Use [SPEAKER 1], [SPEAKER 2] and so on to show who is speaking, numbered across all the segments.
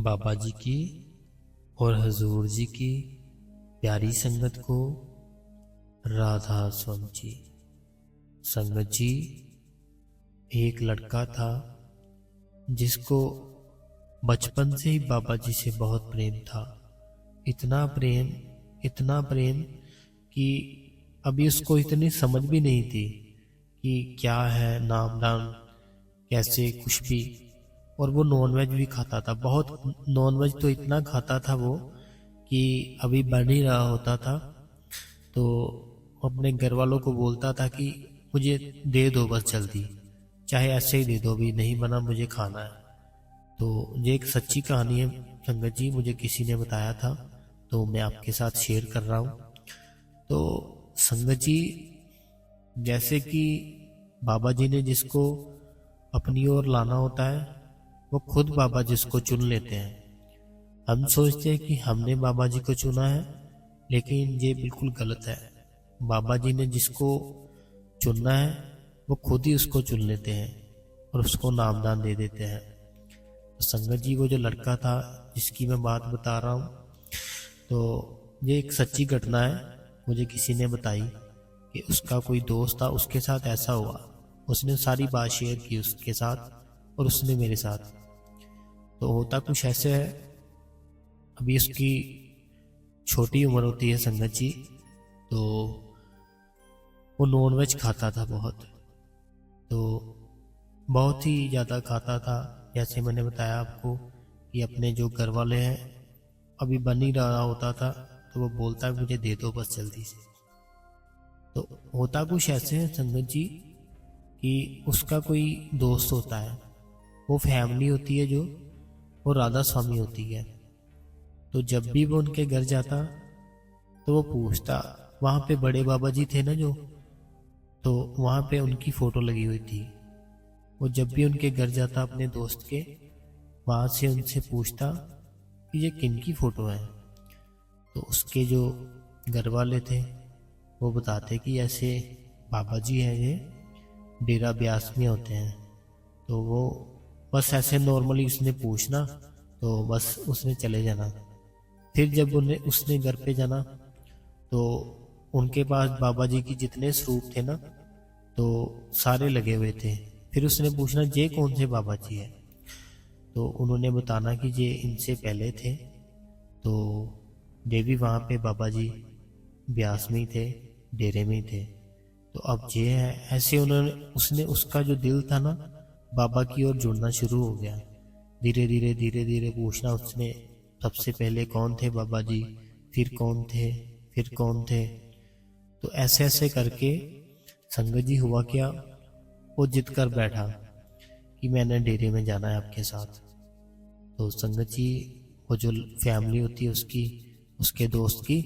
[SPEAKER 1] बाबा जी की और हजूर जी की प्यारी संगत को राधा स्वामी जी। संगत जी, एक लड़का था जिसको बचपन से ही बाबा जी से बहुत प्रेम था। इतना प्रेम कि अभी उसको इतनी समझ भी नहीं थी कि क्या है नाम दान, कैसे कुछ भी। और वो नॉनवेज भी खाता था, बहुत नॉनवेज तो इतना खाता था वो कि अभी बन ही रहा होता था तो अपने घर वालों को बोलता था कि मुझे दे दो बस जल्दी, चाहे ऐसे ही दे दो, अभी नहीं बना, मुझे खाना है। तो ये एक सच्ची कहानी है संगत जी, मुझे किसी ने बताया था तो मैं आपके साथ शेयर कर रहा हूँ। तो संगत जी, जैसे कि बाबा जी ने जिसको अपनी ओर लाना होता है वो खुद बाबा जिसको चुन लेते हैं। हम सोचते हैं कि हमने बाबा जी को चुना है, लेकिन ये बिल्कुल गलत है। बाबा जी ने जिसको चुनना है वो खुद ही उसको चुन लेते हैं और उसको नामदान दे देते हैं। तो संगत जी, वो जो लड़का था जिसकी मैं बात बता रहा हूँ, तो ये एक सच्ची घटना है, मुझे किसी ने बताई कि उसका कोई दोस्त था, उसके साथ ऐसा हुआ। उसने सारी बात शेयर की उसके साथ और उसने मेरे साथ। तो होता कुछ ऐसे है, अभी उसकी छोटी उम्र होती है संगत जी, तो वो नॉनवेज खाता था तो बहुत ही ज़्यादा खाता था। जैसे मैंने बताया आपको कि अपने जो घर वाले हैं अभी बन ही रहा होता था तो वो बोलता है मुझे दे दो बस जल्दी से। तो होता कुछ ऐसे है संगत जी कि उसका कोई दोस्त होता है, वो फैमिली होती है जो, वो राधा स्वामी होती है। तो जब भी वो उनके घर जाता तो वो पूछता, वहाँ पे बड़े बाबा जी थे ना जो, तो वहाँ पे उनकी फ़ोटो लगी हुई थी। वो जब भी उनके घर जाता अपने दोस्त के, वहाँ से उनसे पूछता कि ये किन की फ़ोटो है। तो उसके जो घर वाले थे वो बताते कि ऐसे बाबा जी हैं, ये डेरा ब्यास में होते हैं। तो वो बस ऐसे नॉर्मली उसने पूछना तो बस उसने चले जाना। फिर जब उन्हें उसने घर पे जाना तो उनके पास बाबा जी की जितने स्वरूप थे ना, तो सारे लगे हुए थे। फिर उसने पूछना ये कौन से बाबा जी है, तो उन्होंने बताना कि ये इनसे पहले थे। तो ये भी वहाँ पे बाबा जी ब्यास में ही थे, डेरे में ही थे। तो अब ये है ऐसे, उन्होंने उसने उसका जो दिल था ना बाबा की ओर जुड़ना शुरू हो गया। धीरे धीरे पूछना उसने, सबसे पहले कौन थे बाबा जी, फिर कौन थे, फिर कौन थे। तो ऐसे ऐसे करके संगत जी हुआ क्या, वो जिद कर बैठा कि मैंने डेरे में जाना है आपके साथ। तो संगत जी, वो जो फैमिली होती है उसकी, उसके दोस्त की,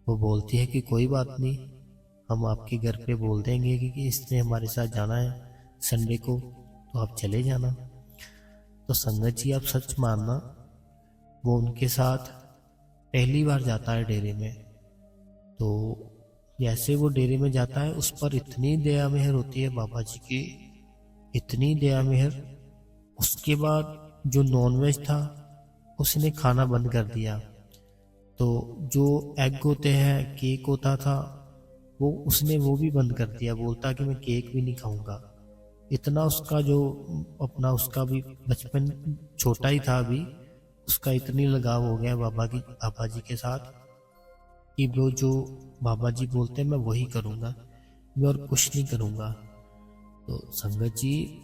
[SPEAKER 1] वो बोलती है कि कोई बात नहीं, हम आपके घर पे बोल देंगे कि इसने हमारे साथ जाना है संडे को, तो आप चले जाना। तो संगत जी, आप सच मानना, वो उनके साथ पहली बार जाता है डेरे में। तो जैसे वो डेरे में जाता है उस पर इतनी दया मेहर होती है बाबा जी की, इतनी दया मेहर। उसके बाद जो नॉनवेज था उसने खाना बंद कर दिया। तो जो एग होते हैं, केक होता था, वो उसने वो भी बंद कर दिया। बोलता कि मैं केक भी नहीं खाऊंगा। इतना उसका जो अपना, उसका भी बचपन छोटा ही था अभी, उसका इतनी लगाव हो गया बाबा जी के साथ कि वो जो बाबा जी बोलते हैं मैं वही करूँगा, मैं और कुछ नहीं करूँगा। तो संगत जी,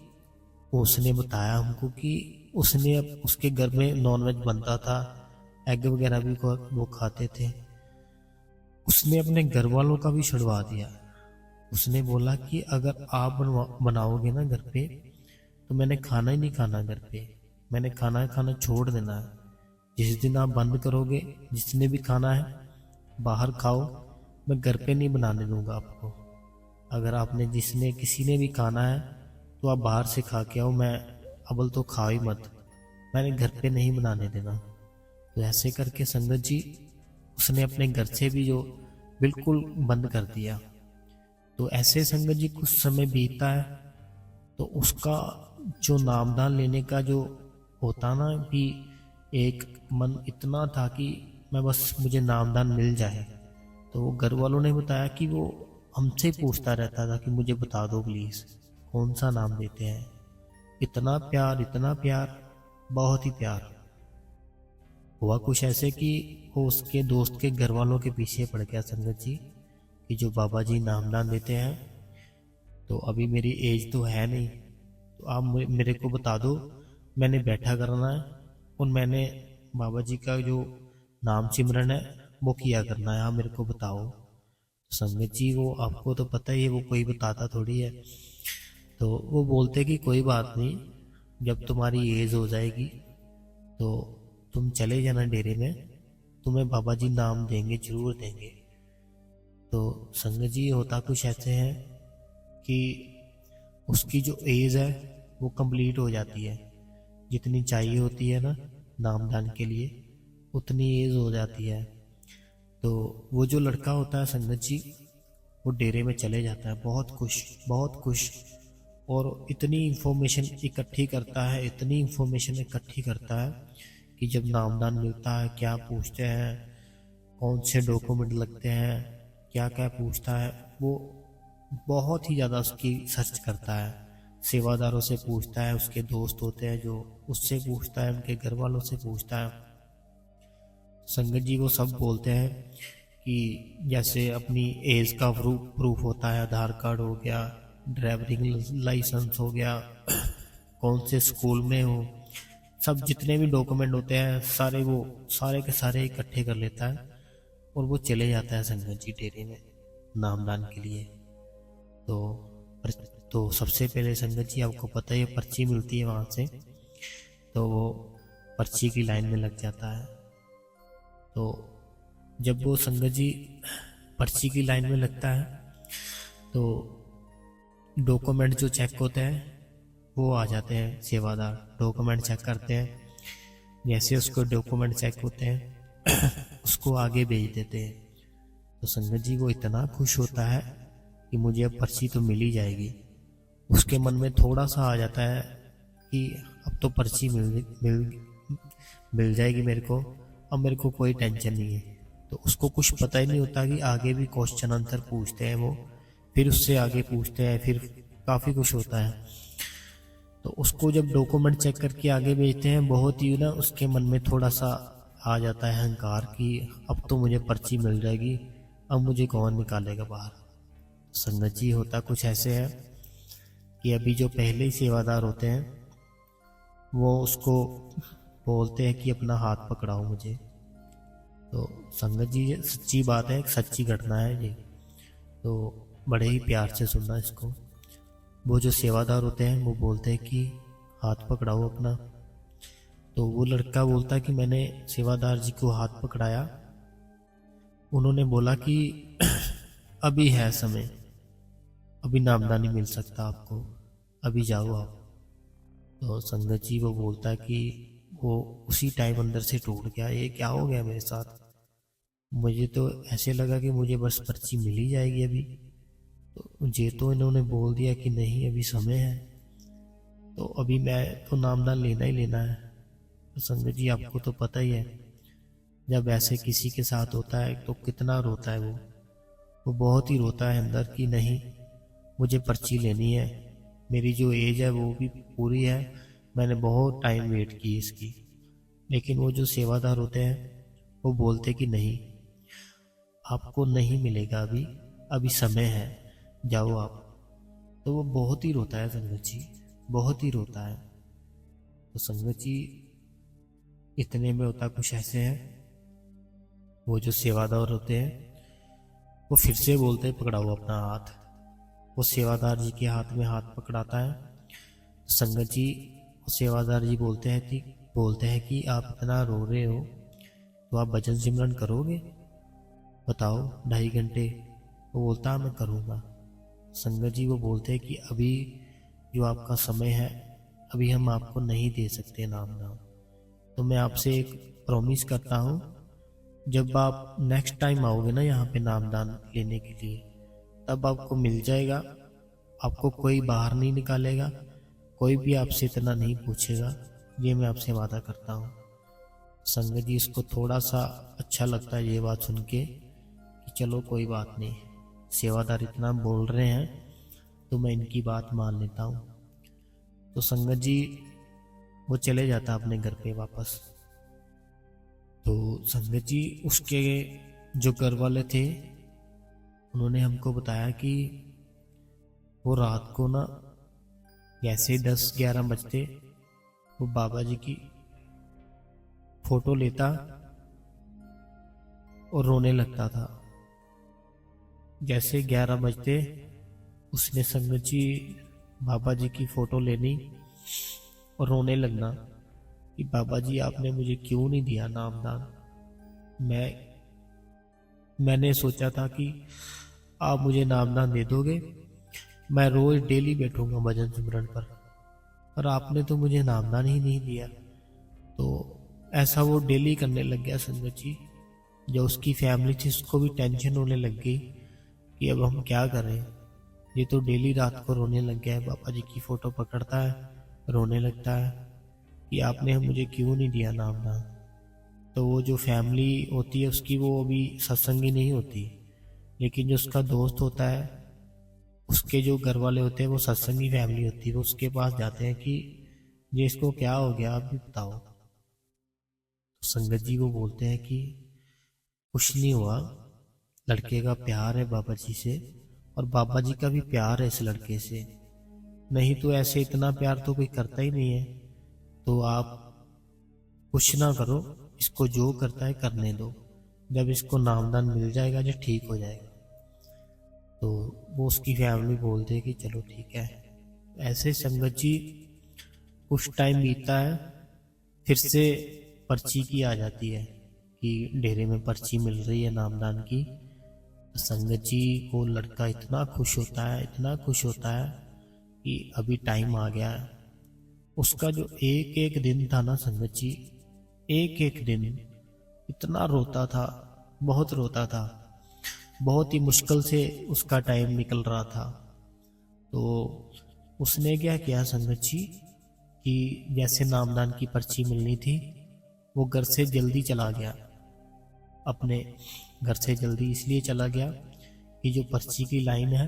[SPEAKER 1] उसने बताया हमको कि उसने अब उसके घर में नॉनवेज बनता था, एग वगैरह भी वो खाते थे। उसने अपने घर वालों का भी छुड़वा दिया। उसने बोला कि अगर आप बनाओगे ना घर पे, तो मैंने खाना ही नहीं खाना घर पे, मैंने खाना खाना छोड़ देना है। जिस दिन आप बंद करोगे, जिसने भी खाना है बाहर खाओ, मैं घर पे नहीं बनाने दूंगा आपको। अगर आपने जिसने किसी ने भी खाना है तो आप बाहर से खा के आओ, मैं अव्वल तो खाओ ही मत, मैंने घर पे नहीं बनाने देना। तो ऐसे करके संगत जी, उसने अपने घर से भी जो बिल्कुल बंद कर दिया। तो ऐसे संगत जी कुछ समय बीतता है तो उसका जो नामदान लेने का जो होता ना, कि एक मन इतना था कि मैं बस मुझे नामदान मिल जाए। तो घर वालों ने बताया कि वो हमसे पूछता रहता था कि मुझे बता दो प्लीज़ कौन सा नाम देते हैं। इतना प्यार, बहुत ही प्यार। हुआ कुछ ऐसे कि वो उसके दोस्त के घर वालों के पीछे पड़ गया संगत जी, कि जो बाबा जी नामदान देते हैं। तो अभी मेरी एज तो है नहीं, तो आप मेरे को बता दो, मैंने बैठा करना है और मैंने बाबा जी का जो नाम सिमरन है वो किया करना है, आप मेरे को बताओ। संगत जी वो आपको तो पता ही है, वो कोई बताता थोड़ी है। तो वो बोलते कि कोई बात नहीं, जब तुम्हारी एज हो जाएगी तो तुम चले जाना डेरे में, तुम्हें बाबा जी नाम देंगे, जरूर देंगे। तो संगत जी होता कुछ ऐसे है कि उसकी जो एज है वो कंप्लीट हो जाती है, जितनी चाहिए होती है ना नामदान के लिए उतनी एज हो जाती है। तो वो जो लड़का होता है संगत जी, वो डेरे में चले जाता है बहुत खुश, बहुत खुश। और इतनी इंफॉर्मेशन इकट्ठी करता है, इतनी इंफॉर्मेशन इकट्ठी करता है कि जब नामदान मिलता है क्या पूछते हैं, कौन से डॉक्यूमेंट लगते हैं, क्या क्या पूछता है, वो बहुत ही ज़्यादा उसकी सर्च करता है। सेवादारों से पूछता है, उसके दोस्त होते हैं जो उससे पूछता है, उनके घर वालों से पूछता है। संगत जी वो सब बोलते हैं कि जैसे अपनी एज का प्रूफ होता है, आधार कार्ड हो गया, ड्राइविंग लाइसेंस हो गया, कौन से स्कूल में हो, सब जितने भी डॉक्यूमेंट होते हैं सारे वो सारे के सारे इकट्ठे कर लेता है और वो चले जाता है संगत जी डेरे में नामदान के लिए। तो तो सबसे पहले संगत जी आपको पता है पर्ची मिलती है वहाँ से, तो वो पर्ची की लाइन में लग जाता है। तो जब वो संगत जी पर्ची की लाइन में लगता है तो डॉक्यूमेंट जो चेक होते हैं वो आ जाते हैं, सेवादार डॉक्यूमेंट चेक करते हैं। जैसे उसको डॉक्यूमेंट चेक होते हैं उसको आगे भेज देते हैं। तो संगत जी वो इतना खुश होता है कि मुझे अब पर्ची तो मिल ही जाएगी। उसके मन में थोड़ा सा आ जाता है कि अब तो पर्ची मिल जाएगी मेरे को, अब मेरे को कोई टेंशन नहीं है। तो उसको कुछ पता ही नहीं होता कि आगे भी क्वेश्चन आंसर पूछते हैं वो, फिर उससे आगे पूछते हैं, फिर काफ़ी कुछ होता है। तो उसको जब डॉक्यूमेंट चेक करके आगे भेजते हैं, बहुत ही ना उसके मन में थोड़ा सा आ जाता है अहंकार कि अब तो मुझे पर्ची मिल जाएगी, अब मुझे कौन निकालेगा बाहर। संगत जी होता कुछ ऐसे है कि अभी जो पहले ही सेवादार होते हैं वो उसको बोलते हैं कि अपना हाथ पकड़ाओ मुझे। तो संगत जी ये सच्ची बात है, एक सच्ची घटना है ये, तो बड़े ही प्यार से सुनना इसको। वो जो सेवादार होते हैं वो बोलते हैं कि हाथ पकड़ाओ अपना। तो वो लड़का बोलता है कि मैंने सेवादार जी को हाथ पकड़ाया, उन्होंने बोला कि अभी है समय, अभी नामदान नहीं मिल सकता आपको, अभी जाओ आप। तो संगत जी वो बोलता है कि वो उसी टाइम अंदर से टूट गया, ये क्या हो गया मेरे साथ, मुझे तो ऐसे लगा कि मुझे बस पर्ची मिल ही जाएगी अभी, तो ये तो इन्होंने बोल दिया कि नहीं अभी समय है, तो अभी मैं तो नामदान लेना ही लेना है। तो संगत जी आपको तो पता ही है जब ऐसे किसी के साथ होता है तो कितना रोता है वो बहुत ही रोता है अंदर कि नहीं मुझे पर्ची लेनी है, मेरी जो एज है वो भी पूरी है, मैंने बहुत टाइम वेट की इसकी। लेकिन वो जो सेवादार होते हैं वो बोलते कि नहीं आपको नहीं मिलेगा अभी, अभी समय है, जाओ आप। तो वो बहुत ही रोता है संगत जी, बहुत ही रोता है। तो संगत जी इतने में होता कुछ ऐसे है, वो जो सेवादार होते हैं वो फिर से बोलते हैं पकड़ाओ अपना हाथ। वो सेवादार जी के हाथ में हाथ पकड़ाता है। संगत जी सेवादार जी बोलते हैं कि आप इतना रो रहे हो तो आप भजन सिमरन करोगे, बताओ 2.5 घंटे। वो बोलता मैं करूँगा। संगत जी वो बोलते हैं कि अभी जो आपका समय है अभी हम आपको नहीं दे सकते नाम, तो मैं आपसे एक प्रॉमिस करता हूँ, जब आप नेक्स्ट टाइम आओगे ना यहाँ पे नामदान लेने के लिए तब आपको मिल जाएगा, आपको कोई बाहर नहीं निकालेगा, कोई भी आपसे इतना नहीं पूछेगा, ये मैं आपसे वादा करता हूँ। संगत जी इसको थोड़ा सा अच्छा लगता है ये बात सुन के कि चलो कोई बात नहीं, सेवादार इतना बोल रहे हैं तो मैं इनकी बात मान लेता हूँ। तो संगत जी वो चले जाता अपने घर पे वापस। तो संगत जी उसके जो घर वाले थे उन्होंने हमको बताया कि वो रात को ना जैसे 10-11 बजते वो बाबा जी की फोटो लेता और रोने लगता था। जैसे 11 बजते उसने संगत जी बाबा जी की फोटो लेनी और रोने लगना कि बाबा जी आपने मुझे क्यों नहीं दिया नामदान। मैंने सोचा था कि आप मुझे नामदान दे दोगे, मैं रोज डेली बैठूंगा भजन सिमरन पर आपने तो मुझे नामदान ही नहीं दिया। तो ऐसा वो डेली करने लग गया संगत जी। जो उसकी फैमिली थी उसको भी टेंशन होने लग गई कि अब हम क्या करें, ये तो डेली रात को रोने लग गया है, बाबा जी की फोटो पकड़ता है रोने लगता है कि आपने मुझे क्यों नहीं दिया नामदान। तो वो जो फैमिली होती है उसकी वो अभी सत्संगी नहीं होती, लेकिन जो उसका दोस्त होता है उसके जो घर वाले होते हैं वो सत्संगी फैमिली होती है, वो उसके पास जाते हैं कि ये इसको क्या हो गया आप भी बताओ। तो संगत जी वो बोलते हैं कि कुछ नहीं हुआ, लड़के का प्यार है बाबा जी से और बाबा जी का भी प्यार है इस लड़के से, नहीं तो ऐसे इतना प्यार तो कोई करता ही नहीं है। तो आप कुछ ना करो, इसको जो करता है करने दो, जब इसको नामदान मिल जाएगा जो ठीक हो जाएगा। तो वो उसकी फैमिली बोलते है कि चलो ठीक है। ऐसे संगत जी कुछ टाइम बीतता है, फिर से पर्ची की आ जाती है कि डेरे में पर्ची मिल रही है नामदान की। संगत जी को लड़का इतना खुश होता है, इतना खुश होता है कि अभी टाइम आ गया है। उसका जो एक एक दिन था ना संगत जी, एक एक दिन इतना रोता था, बहुत रोता था, बहुत ही मुश्किल से उसका टाइम निकल रहा था। तो उसने क्या किया संगत जी कि जैसे नामदान की पर्ची मिलनी थी वो घर से जल्दी चला गया। अपने घर से जल्दी इसलिए चला गया कि जो पर्ची की लाइन है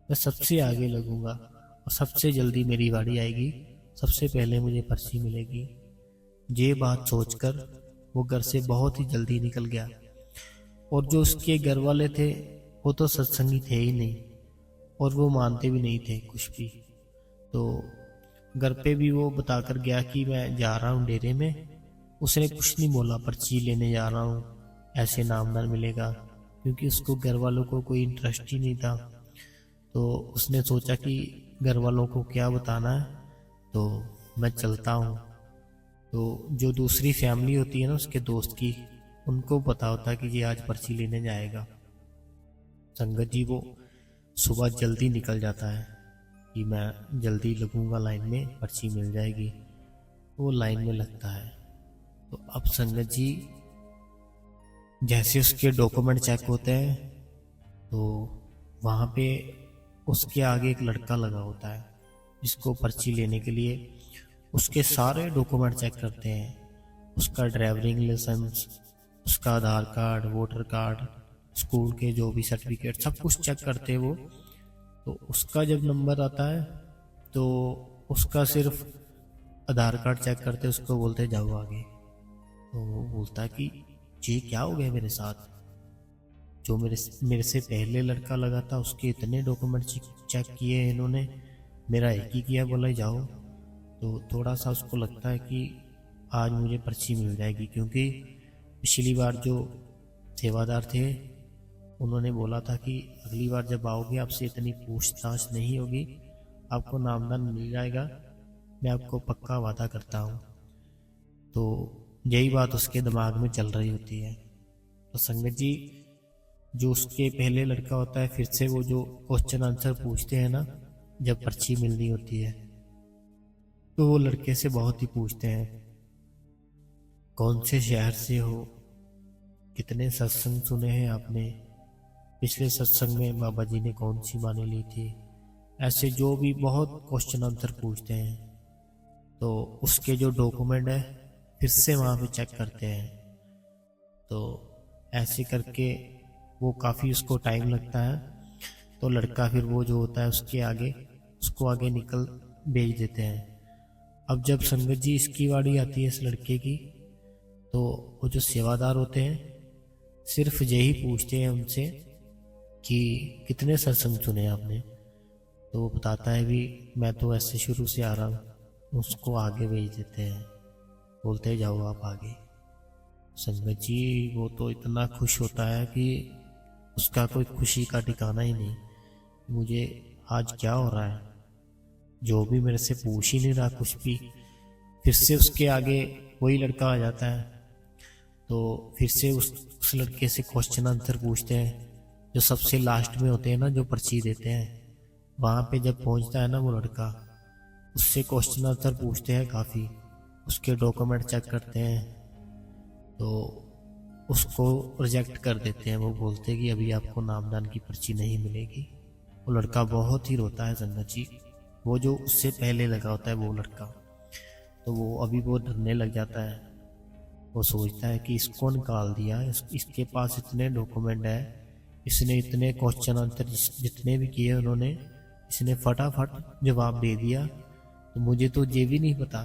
[SPEAKER 1] मैं सबसे आगे लगूंगा और सबसे जल्दी मेरी बारी आएगी, सबसे पहले मुझे पर्ची मिलेगी। ये बात सोचकर वो घर से बहुत ही जल्दी निकल गया। और जो उसके घर वाले थे वो तो सत्संगी थे ही नहीं और वो मानते भी नहीं थे कुछ भी। तो घर पे भी वो बताकर गया कि मैं जा रहा हूँ डेरे में। उसने कुछ नहीं बोला, पर्ची लेने जा रहा हूँ, ऐसे नामदान मिलेगा, क्योंकि उसको घर वालों को कोई इंटरेस्ट ही नहीं था। तो उसने सोचा कि घर वालों को क्या बताना है, तो मैं चलता हूँ। तो जो दूसरी फैमिली होती है ना उसके दोस्त की, उनको पता होता है कि ये आज पर्ची लेने जाएगा। संगत जी वो सुबह जल्दी निकल जाता है कि मैं जल्दी लगूंगा लाइन में, पर्ची मिल जाएगी। वो लाइन में लगता है। तो अब संगत जी जैसे उसके डॉक्यूमेंट चेक होते हैं तो वहाँ पे उसके आगे एक लड़का लगा होता है जिसको पर्ची लेने के लिए उसके सारे डॉक्यूमेंट चेक करते हैं। उसका ड्राइविंग लाइसेंस, उसका आधार कार्ड, वोटर कार्ड, स्कूल के जो भी सर्टिफिकेट, सब कुछ चेक करते हैं वो। तो उसका जब नंबर आता है तो उसका सिर्फ आधार कार्ड चेक करते, उसको बोलते जाओ आगे। तो वो बोलता है कि ये क्या हो गया मेरे साथ, जो मेरे से पहले लड़का लगा था उसके इतने डॉक्यूमेंट चेक किए हैं इन्होंने, मेरा एक ही किया, बोला जाओ। तो थोड़ा सा उसको लगता है कि आज मुझे पर्ची मिल जाएगी, क्योंकि पिछली बार जो सेवादार थे उन्होंने बोला था कि अगली बार जब आओगे आपसे इतनी पूछताछ नहीं होगी, आपको नामदान मिल जाएगा, मैं आपको पक्का वादा करता हूँ। तो यही बात उसके दिमाग में चल रही होती है। तो संगत जी जो उसके पहले लड़का होता है फिर से वो जो क्वेश्चन आंसर पूछते हैं ना जब पर्ची मिलनी होती है, तो वो लड़के से बहुत ही पूछते हैं, कौन से शहर से हो, कितने सत्संग सुने हैं आपने, पिछले सत्संग में बाबा जी ने कौन सी बानी ली थी। ऐसे जो भी बहुत क्वेश्चन आंसर पूछते हैं। तो उसके जो डॉक्यूमेंट है फिर से वहाँ पे चेक करते हैं। तो ऐसे करके वो काफ़ी उसको टाइम लगता है। तो लड़का फिर वो जो होता है उसको आगे निकल भेज देते हैं। अब जब संगत जी इसकी बारी आती है इस लड़के की, तो वो जो सेवादार होते हैं सिर्फ यही पूछते हैं उनसे कि कितने सत्संग सुने आपने। तो वो बताता है भी मैं तो ऐसे शुरू से आ रहा हूँ। उसको आगे भेज देते हैं, बोलते जाओ आप आगे। संगत जी वो तो इतना खुश होता है कि उसका कोई खुशी का ठिकाना ही नहीं। मुझे आज क्या हो रहा है, जो भी मेरे से पूछ ही नहीं रहा कुछ भी। फिर से उसके आगे वही लड़का आ जाता है। तो फिर से उस लड़के से क्वेश्चन आंसर पूछते हैं, जो सबसे लास्ट में होते हैं ना, जो पर्ची देते हैं। वहाँ पे जब पहुँचता है ना वो लड़का, उससे क्वेश्चन आंसर पूछते हैं काफ़ी, उसके डॉक्यूमेंट चेक करते हैं। तो उसको रिजेक्ट कर देते हैं। वो बोलते हैं कि अभी आपको नामदान की पर्ची नहीं मिलेगी। वो लड़का बहुत ही रोता है संगत जी, वो जो उससे पहले लगा होता है वो लड़का। तो वो डरने लग जाता है। वो सोचता है कि इसको निकाल दिया, इसके पास इतने डॉक्यूमेंट है, इसने इतने क्वेश्चन आंसर जितने भी किए उन्होंने, इसने फटाफट जवाब दे दिया। तो मुझे तो ये भी नहीं पता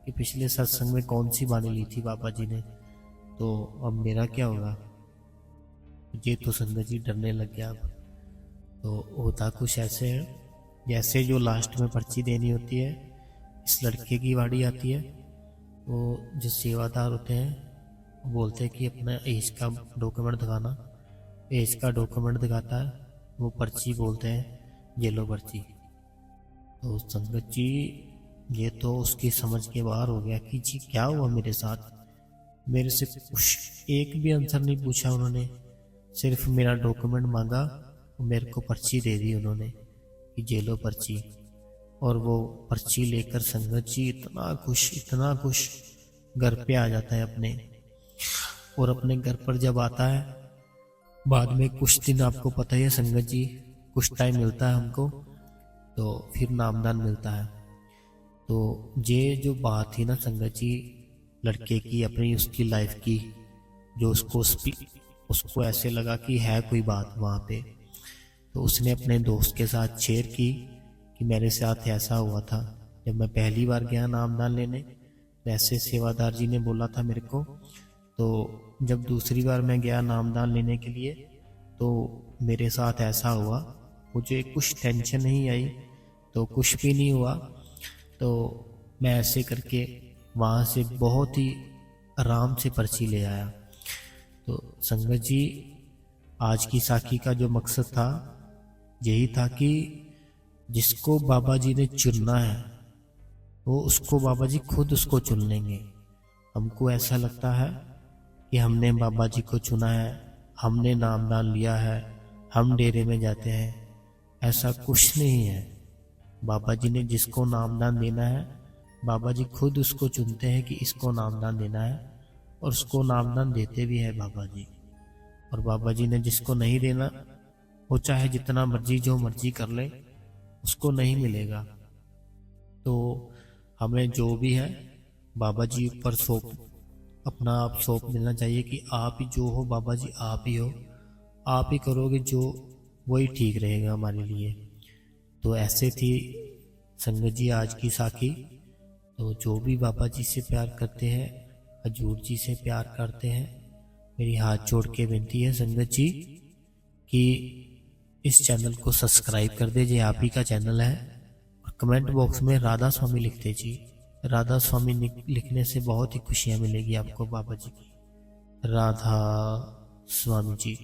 [SPEAKER 1] कि पिछले सत्संग में कौन सी वाणी ली थी बाबा जी ने। तो अब मेरा क्या होगा। ये तो संगत जी डरने लग गया अब। तो होता कुछ ऐसे है, जैसे जो लास्ट में पर्ची देनी होती है, इस लड़के की बारी आती है। वो जो सेवादार होते हैं वो बोलते हैं कि अपना एज का डॉक्यूमेंट दिखाना। एज का डॉक्यूमेंट दिखाता है, वो पर्ची बोलते हैं ये लो पर्ची। तो संगत जी ये तो उसकी समझ के बाहर हो गया कि जी क्या हुआ मेरे साथ। मेरे से कुछ एक भी आंसर नहीं पूछा उन्होंने, सिर्फ मेरा डॉक्यूमेंट मांगा और मेरे को पर्ची दे दी उन्होंने कि ये लो पर्ची। और वो पर्ची लेकर संगत जी इतना खुश घर पे आ जाता है अपने। और अपने घर पर जब आता है बाद में कुछ दिन, आपको पता ही है संगत जी, कुछ टाइम मिलता है हमको, तो फिर नामदान मिलता है। तो ये जो बात थी ना संगत जी लड़के की अपनी उसकी लाइफ की, जो उसको ऐसे लगा कि है कोई बात वहाँ पे, तो उसने अपने दोस्त के साथ शेयर की कि मेरे साथ ऐसा हुआ था। जब मैं पहली बार गया नामदान लेने, वैसे सेवादार जी ने बोला था मेरे को। तो जब दूसरी बार मैं गया नामदान लेने के लिए, तो मेरे साथ ऐसा हुआ। मुझे कुछ टेंशन नहीं आई, तो कुछ भी नहीं हुआ। तो मैं ऐसे करके वहाँ से बहुत ही आराम से पर्ची ले आया। तो संगत जी आज की साखी का जो मकसद था यही था कि जिसको बाबा जी ने चुनना है वो उसको बाबा जी खुद उसको चुन लेंगे। हमको ऐसा लगता है कि हमने बाबा जी को चुना है, हमने नामदान लिया है, हम डेरे में जाते हैं। ऐसा कुछ नहीं है। बाबा जी ने जिसको नामदान देना है, बाबा जी खुद उसको चुनते हैं कि इसको नामदान देना है, और उसको नामदान देते भी है बाबा जी। और बाबा जी ने जिसको नहीं देना, वो चाहे जितना मर्जी जो मर्जी कर ले, उसको नहीं मिलेगा। तो हमें जो भी है बाबा जी पर अपना आप सौंप देना चाहिए कि आप ही जो हो बाबा जी, आप ही हो, आप ही करोगे जो, वही ठीक रहेगा हमारे लिए। तो ऐसे थी संगत जी आज की साखी। तो जो भी बाबा जी से प्यार करते हैं, हजूर जी से प्यार करते हैं, मेरी हाथ जोड़ के विनती है संगत जी कि इस चैनल को सब्सक्राइब कर दीजिए, आप ही का चैनल है। और कमेंट बॉक्स में राधा स्वामी लिख दीजिए। राधा स्वामी लिखने से बहुत ही खुशियाँ मिलेगी आपको बाबा जी की। राधा स्वामी जी।